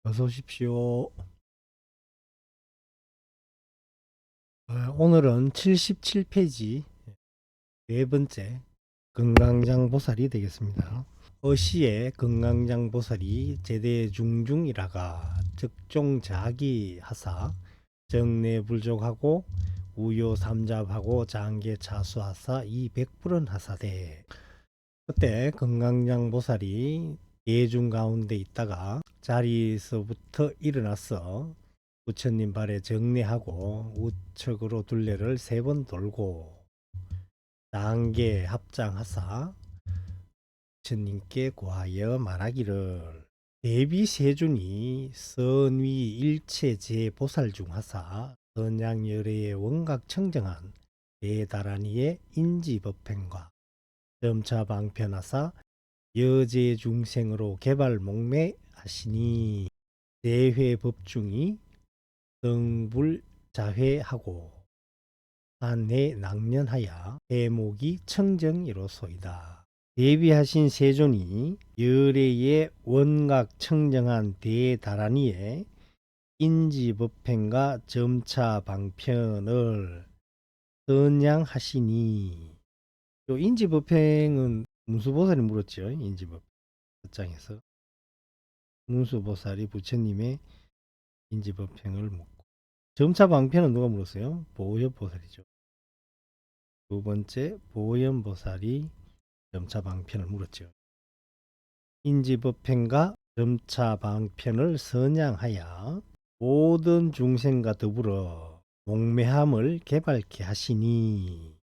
어서 오십시오. 오늘은 77페이지 네 번째 금강장보살이 되겠습니다. 어시에 금강장보살이 제대중중이라가 적종자기 하사 정내불족하고 우요삼잡하고 장계차수하사 이 백불은 하사대. 그때 금강장보살이 대중 가운데 있다가 자리에서부터 일어났어 부처님 발에 정례하고 우측으로 둘레를 3번 돌고 단계 합장하사 부처님께 고하여 말하기를 대비 세존이 선위 일체 제보살 중 하사 선양열애의 원각 청정한 대다란이의 인지법행과 점차 방편하사 여제 중생으로 개발 목매하시니 대회 법중이 성불자회하고 한해 낭년하야 대목이 청정이로소이다. 대비하신 세존이 열애의 원각 청정한 대다란이의 인지법행과 점차 방편을 선양하시니 요 인지법행은 문수보살이 물었죠. 인지법 장에서 문수보살이 부처님의 인지법행을 묻고 점차 방편은 누가 물었어요? 보현보살이죠. 두 번째 보현보살이 점차 방편을 물었죠. 인지법행과 점차 방편을 선양하여 모든 중생과 더불어 목매함을 개발케 하시니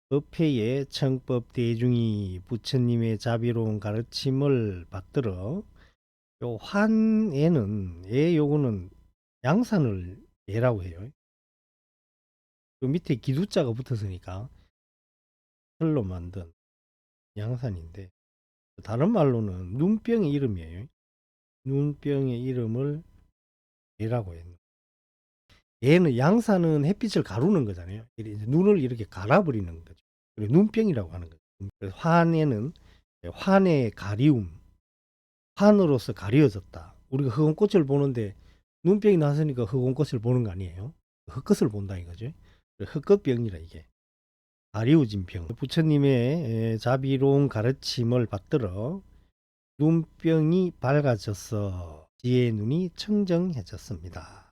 법회의 청법 대중이 부처님의 자비로운 가르침을 받들어 요 환에는 요거는 양산을 예라고 해요. 그 밑에 기두자가 붙었으니까 철로 만든 양산인데 다른 말로는 눈병의 이름이에요. 눈병의 이름을 예라고 해요. 얘는 양산은 햇빛을 가루는 거잖아요. 눈을 이렇게 갈아버리는 거죠. 그리고 눈병이라고 하는 거죠. 환에는 환의 가리움, 환으로서 가려졌다. 우리가 흑원꽃을 보는데 눈병이 났으니까 흑원꽃을 보는 거 아니에요. 흑것을 본다 이거죠. 흑것병이라 이게. 가리우진 병. 부처님의 자비로운 가르침을 받들어 눈병이 밝아져서 지혜의 눈이 청정해졌습니다.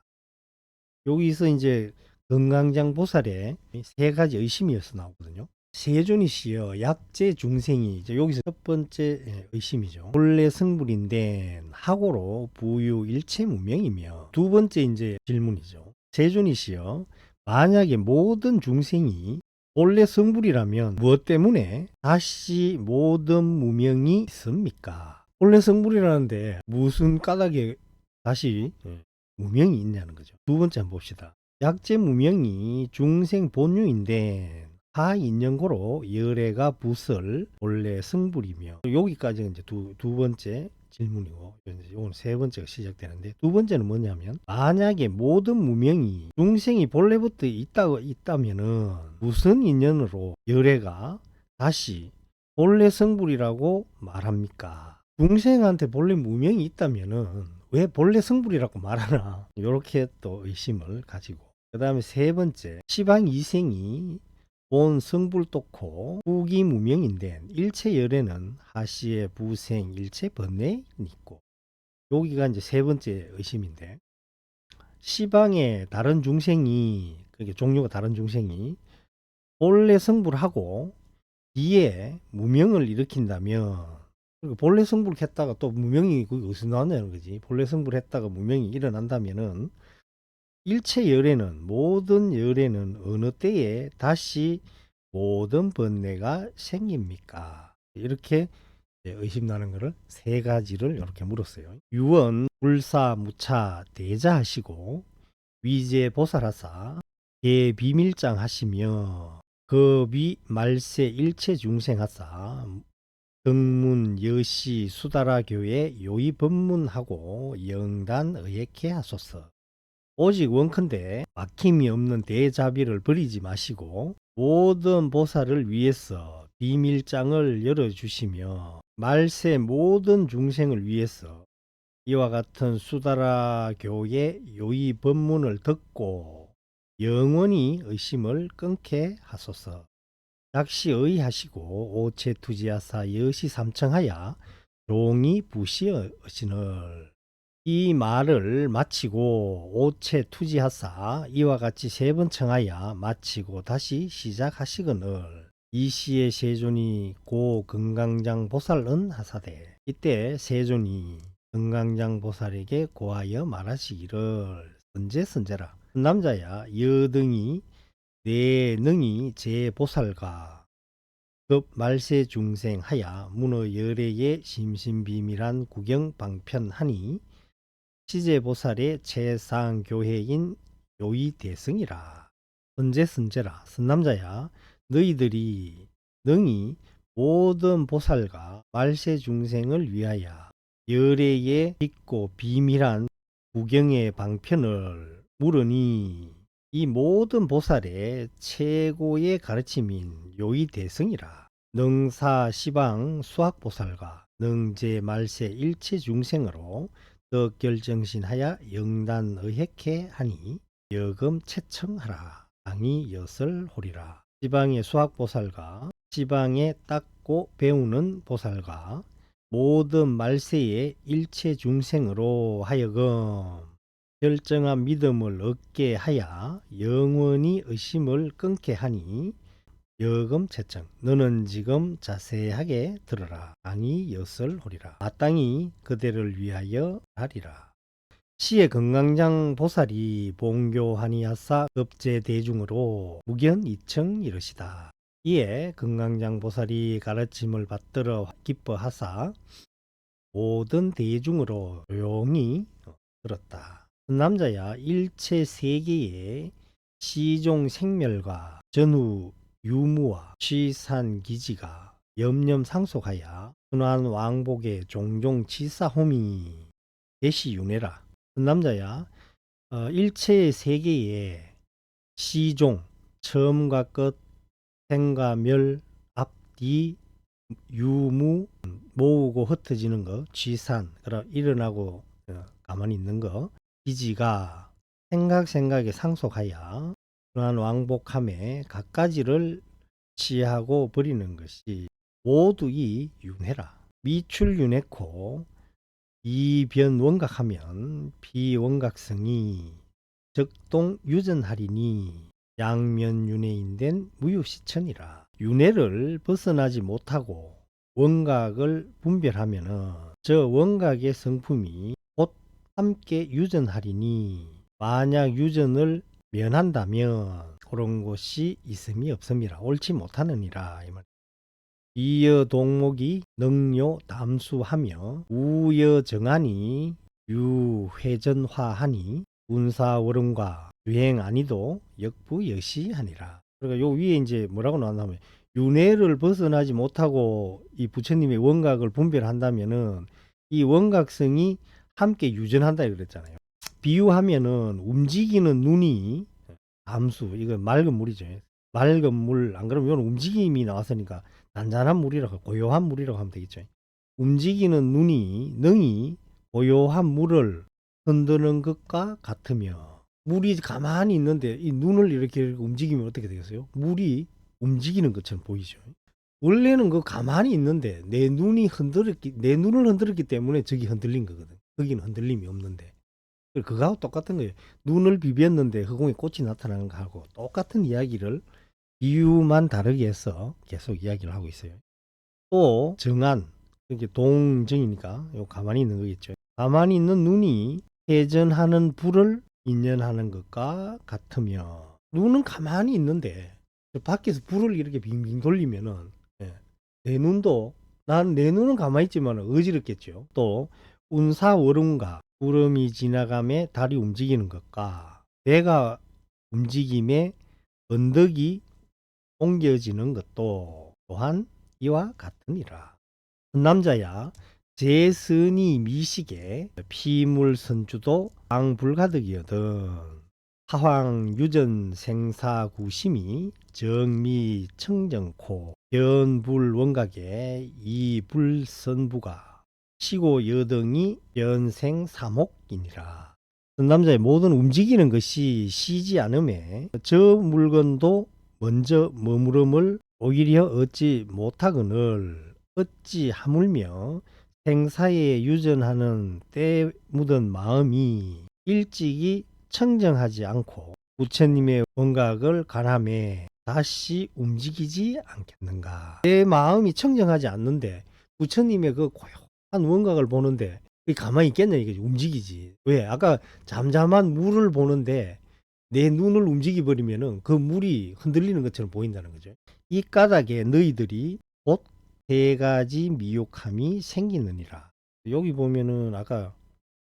여기서 이제 금강장 보살의 3가지 의심이어서 나오거든요. 세존이시여 약제 중생이 이제 여기서 첫 번째 의심이죠. 본래 성불인데 하고로 부유 일체 무명이며 두 번째 이제 질문이죠. 세존이시여 만약에 모든 중생이 본래 성불이라면 무엇 때문에 다시 모든 무명이 있습니까? 본래 성불이라는데 무슨 까닭에 다시 무명이 있냐는 거죠. 두 번째 한번 봅시다. 약제 무명이 중생 본유인데 하인연고로 열애가 부설 본래 성불이며 여기까지가 이제 두 번째 질문이고 오늘 세 번째가 시작되는데 두 번째는 뭐냐면 만약에 모든 무명이 중생이 본래부터 있다면은 무슨 인연으로 열애가 다시 본래 성불이라고 말합니까? 중생한테 본래 무명이 있다면은 왜 본래 성불이라고 말하나 이렇게 또 의심을 가지고 그 다음에 세 번째 시방 이생이 본 성불똑고 후기 무명인데 일체 열애는 하시의 부생 일체 번뇌 있고 여기가 이제 세 번째 의심인데 시방의 다른 중생이 그게 종류가 다른 중생이 본래 성불하고 뒤에 무명을 일으킨다면 그러니까 본래 성불을 했다가 또 무명이 그게 어디서 나왔냐는 거지. 본래 성불을 했다가 무명이 일어난다면은 일체 열애는 모든 열애는 어느 때에 다시 모든 번뇌가 생깁니까? 이렇게 의심나는 것을 세 가지를 이렇게 물었어요. 유언 불사 무차 대자하시고 위제 보살하사 예 비밀장 하시며 거비 말세 일체 중생하사 등문 여시 수다라 교회 요의 법문하고 영단 의액해 하소서. 오직 원컨대 막힘이 없는 대자비를 버리지 마시고 모든 보살을 위해서 비밀장을 열어주시며 말세 모든 중생을 위해서 이와 같은 수다라 교의 요의 법문을 듣고 영원히 의심을 끊게 하소서. 약시 의하시고 오체투지하사 여시 삼청하야 종이 부시어시늘. 이 말을 마치고 오체투지하사 이와 같이 세 번 청하야 마치고 다시 시작하시거늘. 이 시의 세존이 고 금강장 보살은 하사대. 이때 세존이 금강장 보살에게 고하여 말하시기를 선제선제라. 남자야 여등이 내 능이 제 보살과 급 말세 중생 하야 문어 열애의 심심비밀한 구경 방편하니 시제 보살의 최상교회인 요의대승이라. 선제선제라. 선남자야 너희들이 능히 모든 보살과 말세 중생을 위하여 열애의 깊고 비밀한 구경의 방편을 물으니 이 모든 보살의 최고의 가르침인 요의대승이라. 능사 시방 수학보살과 능제 말세 일체 중생으로 덕결정신하여 영단의핵해 하니 여금 채청하라. 당이 엿을 호리라. 시방의 수학보살과 시방에 닦고 배우는 보살과 모든 말세의 일체 중생으로 하여금 결정한 믿음을 얻게 하여 영원히 의심을 끊게 하니 여금 채청. 너는 지금 자세하게 들어라. 땅이 엿을 호리라. 마땅히 그대를 위하여 하리라. 시의 금강장 보살이 봉교하니하사 급제 대중으로 무견 이청 이르시다. 이에 금강장 보살이 가르침을 받들어 기뻐하사 모든 대중으로 조용히 들었다. 남자야 일체 세계의 시종 생멸과 전후 유무와 취산기지가 염염상속하여 순환 왕복의 종종 치사홈이 대시윤회라. 남자야 일체의 세계의 시종 처음과 끝 생과 멸 앞뒤 유무 모으고 흩어지는 거 취산 그럼 일어나고 가만히 있는 거 기지가 생각에 상속하여 그러한 왕복함에 갖가지를 취하고 버리는 것이 모두 이 윤회라. 미출윤회코 이변원각하면 비원각성이 적동유전하리니 양면윤회인된 무유시천이라. 윤회를 벗어나지 못하고 원각을 분별하면 저 원각의 성품이 곧 함께 유전하리니 만약 유전을 면한다면 그런 곳이 있음이 없음이라. 옳지 못하느니라. 이여 동목이 능요 담수하며 우여 정하니 유회전화하니 운사월음과 유행 아니도 역부여시하니라. 그러니까 요 위에 이제 뭐라고 나왔냐면 윤회를 벗어나지 못하고 이 부처님의 원각을 분별한다면은 이 원각성이 함께 유전한다 그랬잖아요. 비유하면은 움직이는 눈이 담수, 이거 맑은 물이죠. 맑은 물, 안 그러면 이건 움직임이 나왔으니까 단단한 물이라고, 고요한 물이라고 하면 되겠죠. 움직이는 눈이, 능이 고요한 물을 흔드는 것과 같으며, 물이 가만히 있는데 이 눈을 이렇게 움직이면 어떻게 되겠어요? 물이 움직이는 것처럼 보이죠. 원래는 그 가만히 있는데 내 눈을 흔들었기 때문에 저기 흔들린 거거든. 거기는 흔들림이 없는데. 그거하고 똑같은 거예요. 눈을 비볐는데 허공에 꽃이 나타나는 거하고 똑같은 이야기를 비유만 다르게 해서 계속 이야기를 하고 있어요. 또 정한, 이게 동정이니까 요 가만히 있는 거겠죠. 가만히 있는 눈이 회전하는 불을 인연하는 것과 같으며, 눈은 가만히 있는데 밖에서 불을 이렇게 빙빙 돌리면은 내 눈도 내 눈은 가만히 있지만 어지럽겠죠. 또 운사월음과 구름이 지나감에 달이 움직이는 것과 배가 움직임에 언덕이 옮겨지는 것도 또한 이와 같으니라. 남자야 제선이 미식에 피물선주도 방불가득이거든. 하황유전 생사구심이 정미 청정코 변불원각에 이불선부가 시고 여등이 연생 삼옥이니라. 남자의 모든 움직이는 것이 쉬지 않음에 저 물건도 먼저 머무름을 오히려 얻지 못하거늘 어찌 하물며 생사에 유전하는 때 묻은 마음이 일찍이 청정하지 않고 부처님의 원각을 관함에 다시 움직이지 않겠는가. 내 마음이 청정하지 않는데 부처님의 그 고요한 원각을 보는데 가만히 있겠냐 이게 움직이지. 왜? 아까 잠잠한 물을 보는데 내 눈을 움직여 버리면은 그 물이 흔들리는 것처럼 보인다는 거죠. 이 까닭에 너희들이 곧 세 가지 미혹함이 생기느니라. 여기 보면은 아까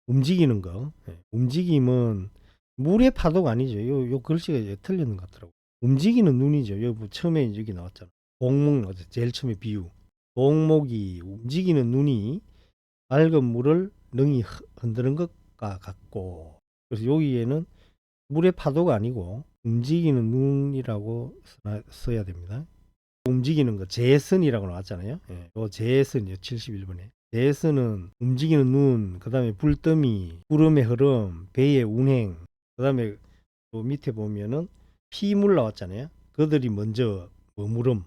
움직이는 거, 움직임은 물의 파도가 아니죠. 요 글씨가 틀리는 것 같더라고. 움직이는 눈이죠. 여기 처음에 여기 나왔잖아. 동목 나왔죠. 제일 처음에 비유. 동목이 움직이는 눈이 맑은 물을 능히 흔드는 것과 같고, 그래서 여기에는 물의 파도가 아니고 움직이는 눈이라고 써야 됩니다. 움직이는 거 제선이라고 나왔잖아요. 요 제선이요. 71번에. 제선은 움직이는 눈, 그 다음에 불더미, 구름의 흐름, 배의 운행, 그 다음에 또 밑에 보면은 피물 나왔잖아요. 그들이 먼저 머무름,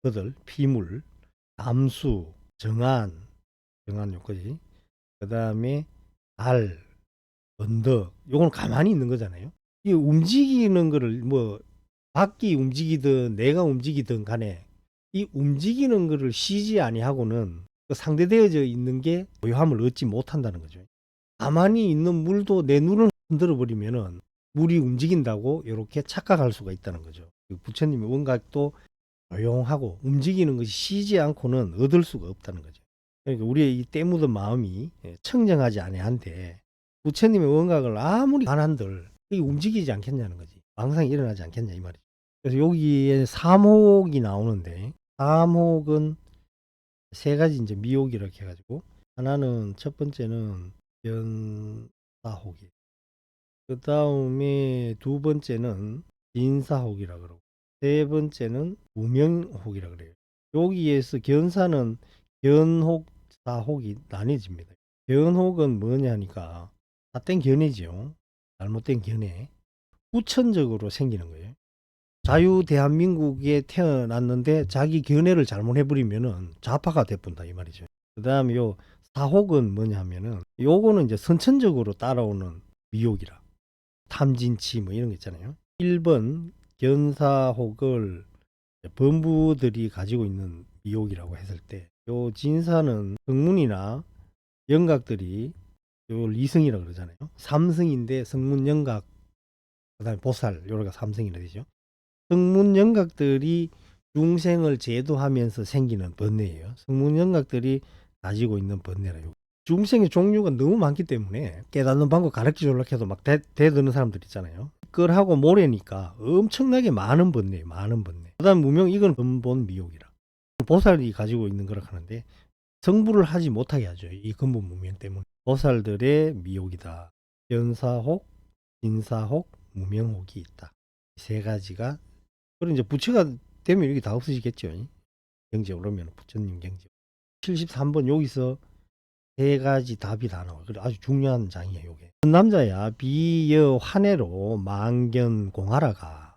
그들, 피물, 담수, 정한 요거지. 그 다음에 달, 언덕, 요건 가만히 있는 거잖아요. 이 움직이는 거를 뭐 밖이 움직이든 내가 움직이든 간에 이 움직이는 거를 쉬지 아니하고는 그 상대되어져 있는 게 고요함을 얻지 못한다는 거죠. 가만히 있는 물도 내 눈을 흔들어 버리면은 물이 움직인다고 이렇게 착각할 수가 있다는 거죠. 부처님의 원각도 조용하고 움직이는 것이 쉬지 않고는 얻을 수가 없다는 거죠. 그러니까 우리의 이 때 묻은 마음이 청정하지 아니한데 부처님의 원각을 아무리 간한들 움직이지 않겠냐는 거지. 망상이 일어나지 않겠냐 이 말이죠. 그래서 여기에 삼혹이 나오는데 삼혹은 세 가지 이제 미혹 이렇게 해가지고 하나는 첫 번째는 변사혹이, 그 다음에 두 번째는 인사혹이라 그러고 세 번째는 무명혹이라 그래요. 여기에서 견사는 견혹, 사혹이 나뉘어집니다. 견혹은 뭐냐니까 삿된 견해죠. 잘못된 견해. 후천적으로 생기는 거예요. 자유 대한민국에 태어났는데 자기 견해를 잘못해버리면은 좌파가 돼본다 이 말이죠. 그 다음에 요 사혹은 뭐냐면은 요거는 이제 선천적으로 따라오는 미혹이라. 탐진치 뭐 이런 거 있잖아요. 1번 견사혹을 범부들이 가지고 있는 미혹이라고 했을 때 요 진사는 성문이나 영각들이 요 리성이라고 그러잖아요. 삼성인데 성문 영각 그 다음에 보살 요래가 삼성이라 되죠. 성문 영각들이 중생을 제도하면서 생기는 번뇌예요. 성문 영각들이 가지고 있는 번뇌라요. 중생의 종류가 너무 많기 때문에 깨닫는 방법 가르쳐 주려고 해도 막 대드는 사람들 있잖아요. 끌하고 모래니까 엄청나게 많은 번뇌, 많은 번뇌. 그 다음 무명 이건 근본 미혹이라. 보살이 가지고 있는 거라 하는데 성불을 하지 못하게 하죠. 이 근본 무명 때문에. 보살들의 미혹이다. 변사혹, 진사혹, 무명혹이 있다. 세 가지가. 그리고 이제 부처가 되면 이게 다 없어지겠죠. 경제 오르면 부처님 경제. 73번 여기서 세 가지 답이 다 나와요. 그래 아주 중요한 장이에요. 요게. 남자야 비여 환해로 망견 공하라가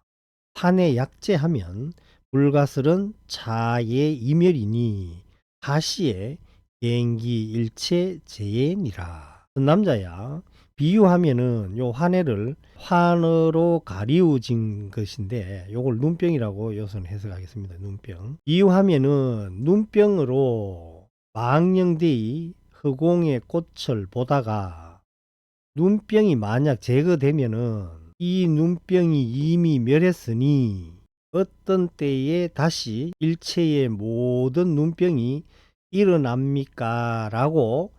환해 약재하면 불가설은 차의 이멸이니 하시에 gen기 일체 재예니라. 남자야 비유하면은 요 환해를 환으로 가리우진 것인데 요걸 눈병이라고 여기서는 해석하겠습니다. 눈병. 비유하면은 눈병으로 망령되이 허공의 꽃을 보다가 눈병이 만약 제거되면은 이 눈병이 이미 멸했으니 어떤 때에 다시 일체의 모든 눈병이 일어납니까? 라고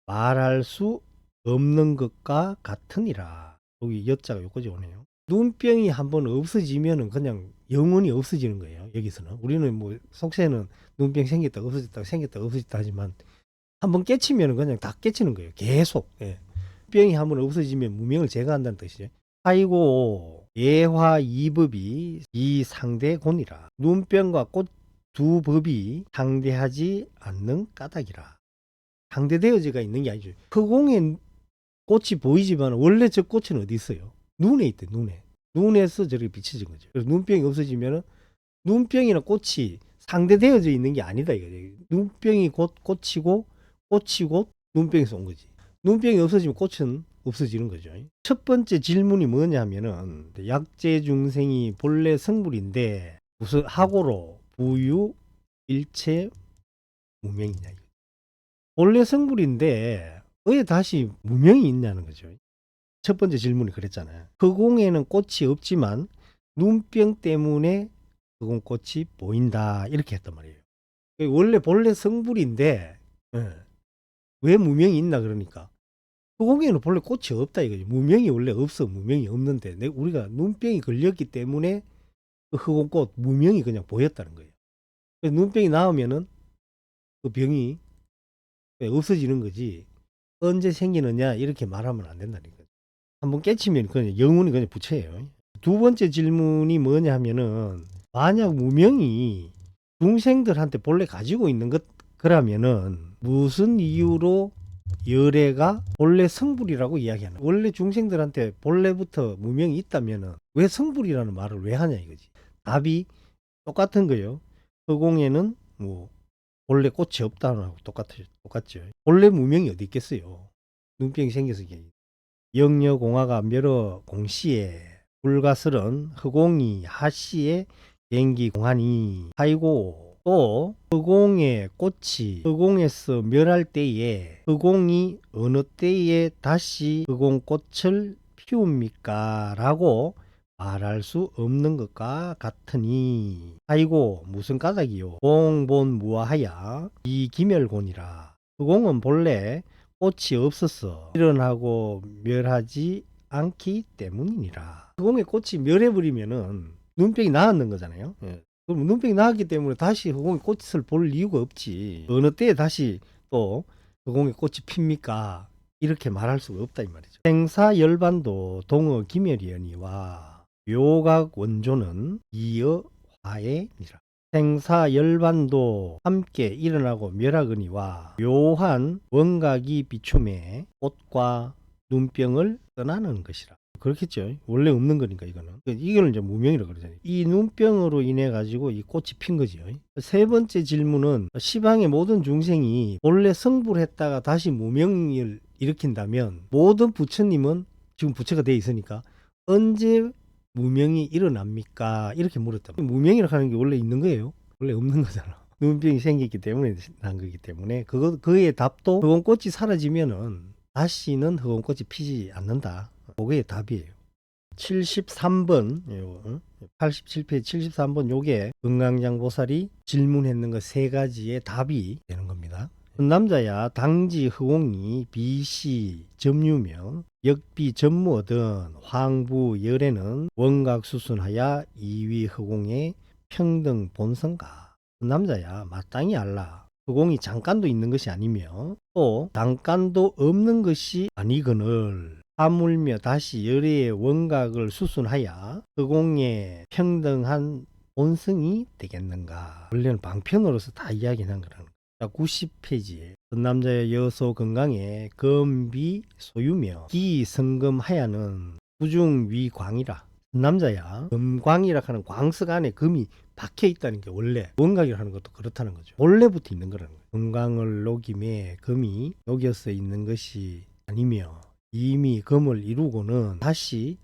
말할 수 없는 것과 같으니라. 여기 여자가 요거지 오네요. 눈병이 한번 없어지면은 그냥 영원히 없어지는 거예요. 여기서는 우리는 뭐 속세는 눈병 생겼다 없어졌다 생겼다 없어졌다 하지만 한번 깨치면 그냥 다 깨치는 거예요. 계속. 병이 한번 없어지면 무명을 제거한다는 뜻이죠. 아이고 예화 이법이 이 상대곤이라. 눈병과 꽃 두 법이 상대하지 않는 까닭이라. 상대되어져가 있는 게 아니죠. 허공에 꽃이 보이지만 원래 저 꽃은 어디 있어요? 눈에 있대, 눈에. 눈에서 저렇게 비춰진 거죠. 그래서 눈병이 없어지면은 눈병이나 꽃이 상대되어져 있는 게 아니다 이거죠. 눈병이 곧 꽃이고 꽃이 곧 눈병에서 온 거지. 눈병이 없어지면 꽃은 없어지는 거죠. 첫 번째 질문이 뭐냐면은 약재 중생이 본래 성불인데 무슨 하고로 부유 일체 무명이냐. 본래 성불인데 왜 다시 무명이 있냐는 거죠. 첫 번째 질문이 그랬잖아요. 허공에는 꽃이 없지만 눈병 때문에 허공꽃이 보인다 이렇게 했단 말이에요. 원래 본래 성불인데 왜 무명이 있나 그러니까 허공에는 본래 꽃이 없다 이거죠. 무명이 원래 없어. 무명이 없는데 우리가 눈병이 걸렸기 때문에 그 허공꽃 무명이 그냥 보였다는 거예요. 그래서 눈병이 나오면은 그 병이 없어지는 거지 언제 생기느냐 이렇게 말하면 안 된다는 거죠. 한번 깨치면 그냥 영혼이 그냥 부처예요. 두 번째 질문이 뭐냐 하면은 만약 무명이 중생들한테 본래 가지고 있는 것 그러면은 무슨 이유로 열애가 본래 성불이라고 이야기하는 거야. 원래 중생들한테 본래부터 무명이 있다면은 왜 성불이라는 말을 왜 하냐 이거지. 답이 똑같은 거예요. 허공에는 뭐 본래 꽃이 없다는 거하고 똑같죠. 본래 무명이 어디 있겠어요. 눈병이 생겨서 영여공화가 멸어 공시에 불가설은 허공이 하시에 gen기 공하니 하이고 또 허공의 꽃이 허공에서 멸할 때에 허공이 어느 때에 다시 허공꽃을 피웁니까? 라고 말할 수 없는 것과 같으니 하이고 무슨 까닭이요? 공본 무아하야 이 기멸곤이라. 허공은 본래 꽃이 없어서 일어나고 멸하지 않기 때문이니라. 허공에 꽃이 멸해버리면은 눈병이 나았는 거잖아요. 그럼 눈병이 나았기 때문에 다시 허공에 꽃을 볼 이유가 없지. 어느 때에 다시 또 허공에 꽃이 핍니까? 이렇게 말할 수가 없다 이 말이죠. 생사열반도 동어 기멸이여니와 묘각 원조는 이어 화해니라. 생사열반도 함께 일어나고 멸하거니와 묘한 원각이 비춤에 꽃과 눈병을 떠나는 것이라. 그렇겠죠. 원래 없는 거니까 이거는. 이걸 이제 무명이라고 그러잖아요. 이 눈병으로 인해 가지고 이 꽃이 핀 거죠. 세 번째 질문은 시방의 모든 중생이 본래 성불했다가 다시 무명을 일으킨다면 모든 부처님은 지금 부처가 돼 있으니까 언제 무명이 일어납니까? 이렇게 물었다. 무명이라고 하는 게 원래 있는 거예요. 원래 없는 거잖아. 눈병이 생겼기 때문에 난 거기 때문에 그의 답도 허공꽃이 사라지면은 다시는 허공꽃이 피지 않는다. 그게 답이에요. 73번 87페이지 73번 요게 금강장보살이 질문했는 거 세 가지의 답이 되는 겁니다. 남자야 당지 허공이 비시 점유며 역비 전무 얻은 황부 열에는 원각 수순하야 이위 허공의 평등 본성가. 남자야 마땅히 알라. 허공이 잠깐도 있는 것이 아니며 또 잠깐도 없는 것이 아니거늘 하물며 다시 열의 원각을 수순하여 허공의 평등한 본성이 되겠는가. 원래는 방편으로서 다 이야기한 거라는 거예요. 90페이지에 남자의 여소 건강에 금비 소유며 기성금하야는 부중위광이라. 남자야 금광이라 하는 광석 안에 금이 박혀 있다는 게 원래 원각이라 하는 것도 그렇다는 거죠. 원래부터 있는 거라는 거예요. 금광을 녹임에 금이 녹여서 있는 것이 아니며 이미 금을 이루고는 다시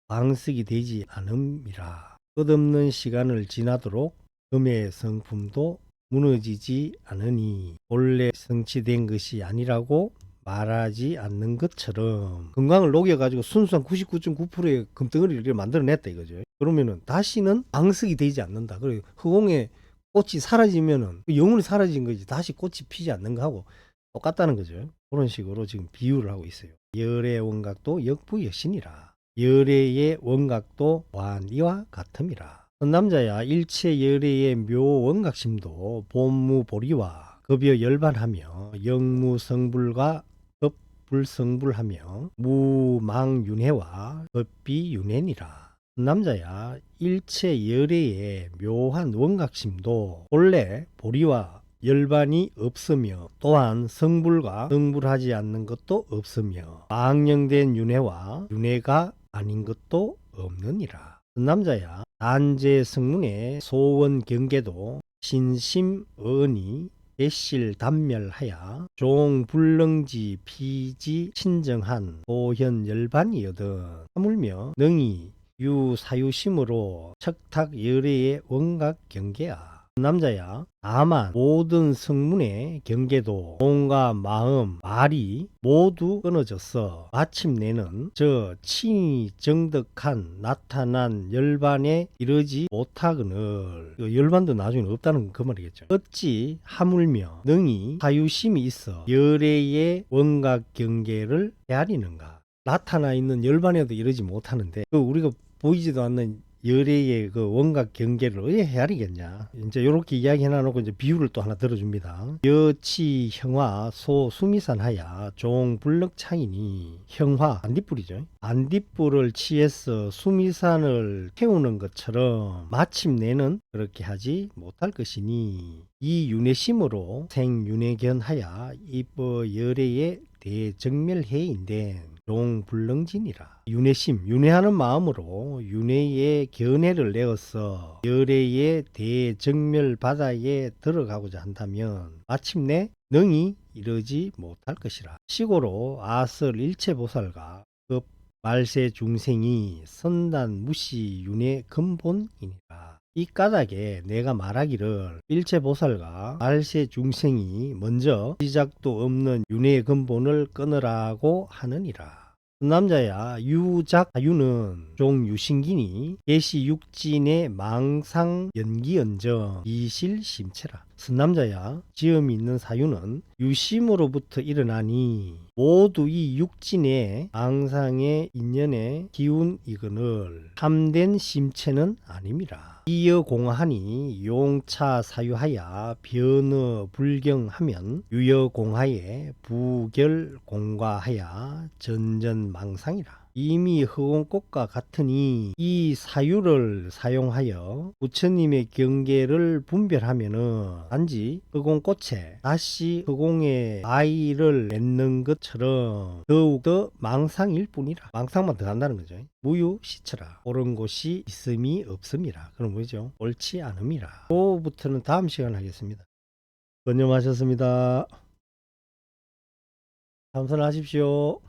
광석이 되지 않음이라. 끝없는 시간을 지나도록 금의 성품도 무너지지 않으니 본래 성취된 것이 아니라고 말하지 않는 것처럼 금광을 녹여가지고 순수한 99.9%의 금덩어리를 만들어냈다 이거죠. 그러면은 다시는 광석이 되지 않는다. 그리고 허공에 꽃이 사라지면은 영혼이 사라진 거지 다시 꽃이 피지 않는 거하고 똑같다는 거죠. 그런 식으로 지금 비유를 하고 있어요. 열의 원각도 역부여신이라. 열의 원각도 완이와 같음이라. 남자야 일체 열의 묘원각심도 본무보리와 급여 열반하며 영무성불과 급불성불하며 무망윤회와 급비윤회니라. 남자야 일체 열의 묘한 원각심도 본래 보리와 열반이 없으며 또한 성불과 성불하지 않는 것도 없으며 망령된 윤회와 윤회가 아닌 것도 없느니라. 남자야 단제 성문의 소원 경계도 신심어언이 대실 단멸하야 종불능지 피지 친정한 도현 열반이여든 하물며 능히 유사유심으로 척탁 열애의 원각 경계야. 남자야 다만 모든 성문의 경계도 몸과 마음 말이 모두 끊어졌어 마침내는 저 친히 정덕한 나타난 열반에 이르지 못하거늘 열반도 나중에 없다는 그 말이겠죠. 어찌 하물며 능히 사유심이 있어 열애의 원각 경계를 헤아리는가. 나타나 있는 열반에도 이르지 못하는데 우리가 보이지도 않는 열애의 그 원각 경계를 왜 헤아리겠냐. 이제 이렇게 이야기 해놔놓고 이제 비유를 또 하나 들어줍니다. 여치 형화 소 수미산하야 종 불럭창이니 형화 반딧불이죠. 반딧불을 치해서 수미산을 태우는 것처럼 마침내는 그렇게 하지 못할 것이니 이 윤회심으로 생윤회견하야 이뻐 열애의 대정멸해인된 종불능진이라. 윤회심, 윤회하는 마음으로 윤회의 견해를 내어서 열애의 대정멸 바다에 들어가고자 한다면 마침내 능히 이르지 못할 것이라. 시고로 아설 일체보살과 급 말세 중생이 선단 무시 윤회 근본이니라. 이 까닭에 내가 말하기를 일체보살과 말세 중생이 먼저 시작도 없는 윤회의 근본을 끊으라고 하느니라. 남자야 유작 사유는 종유신기니 계시 육진의 망상 연기연정 이실심체라. 선남자야 지음이 있는 사유는 유심으로부터 일어나니 모두 이 육진의 망상의 인연의 기운이거늘 참된 심체는 아닙니다. 이어 공하니 용차 사유하야 변어 불경하면 유여 공하에 부결 공과하야 전전망상이라. 이미 허공꽃과 같으니 이 사유를 사용하여 부처님의 경계를 분별하면은 단지 허공꽃에 다시 허공에 아이를 맺는 것처럼 더욱더 망상일 뿐이라. 망상만 더 한다는 거죠. 무유시처라. 옳은 곳이 있음이 없음이라. 그럼 뭐죠? 옳지 않음이라. 그부터는 다음 시간에 하겠습니다. 번념하셨습니다. 참선하십시오.